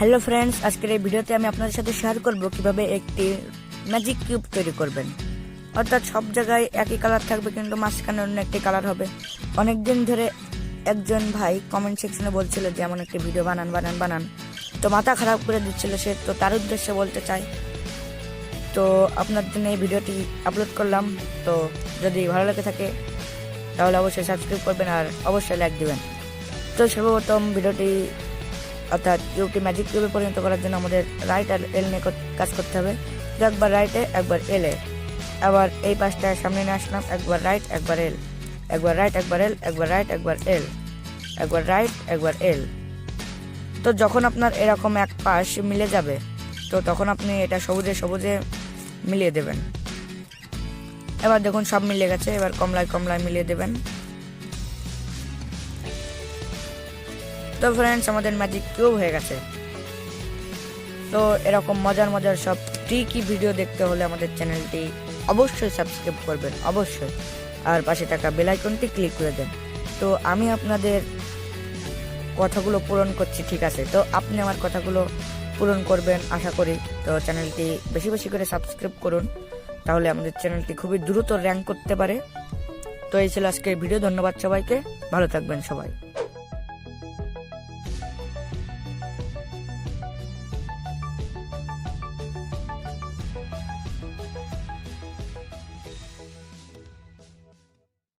Hello friends, আজকের এই ভিডিওতে আমি আপনাদের সাথে শেয়ার করব কিভাবে একটি ম্যাজিক কিউব তৈরি করবেন। অর্থাৎ সব জায়গায় একই কালার থাকবে কিন্তু মাঝখানে অন্য একটি কালার হবে। অনেকদিন ধরে একজন ভাই কমেন্ট সেকশনে বলছিল যে এমন একটি ভিডিও বানান, তো মাথা খারাপ করে দিচ্ছিল সে। তো তার উদ্দেশ্যে বলতে চাই, তো আপনার জন্য এই ভিডিওটি আপলোড করলাম। তো যদি ভালো লেগে থাকে তাহলে অবশ্যই সাবস্ক্রাইব করবেন আর অবশ্যই লাইক দিবেন। তো সর্বপ্রথম ভিডিওটি অর্থাৎ কিউবটি ম্যাজিক কিউবে পরিণত করার জন্য আমাদের রাইট আর এল নিয়ে কাজ করতে হবে। তো একবার রাইটে একবার এলে, আবার এই পাশটা সামনে নিয়ে আসলাম, একবার রাইট একবার এল, একবার রাইট একবার এল, একবার রাইট একবার এল, একবার রাইট একবার এল। তো যখন আপনার এরকম এক পাশ মিলে যাবে তো তখন আপনি এটা সবুজে সবুজে মিলিয়ে দেবেন। এবার দেখুন সব মিলে গেছে, এবার কমলায় কমলায় মিলিয়ে দেবেন। তো ফ্রেন্ডস, আমাদের ম্যাজিক কিউব হয়ে গেছে। তো এরকম মজার মজার সব ট্রিকি ভিডিও দেখতে হলে আমাদের চ্যানেলটি অবশ্যই সাবস্ক্রাইব করবেন, অবশ্যই। আর পাশে থাকা বেল আইকনটি ক্লিক করে দেন। তো আমি আপনাদের কথাগুলো পূরণ করছি, ঠিক আছে? তো আপনি আমার কথাগুলো পূরণ করবেন আশা করি। তো চ্যানেলটি বেশি বেশি করে সাবস্ক্রাইব করুন, তাহলে আমাদের চ্যানেলটি খুবই দ্রুত র্যাঙ্ক করতে পারে। তো এই ছিল আজকের ভিডিও। ধন্যবাদ সবাইকে, ভালো থাকবেন সবাই।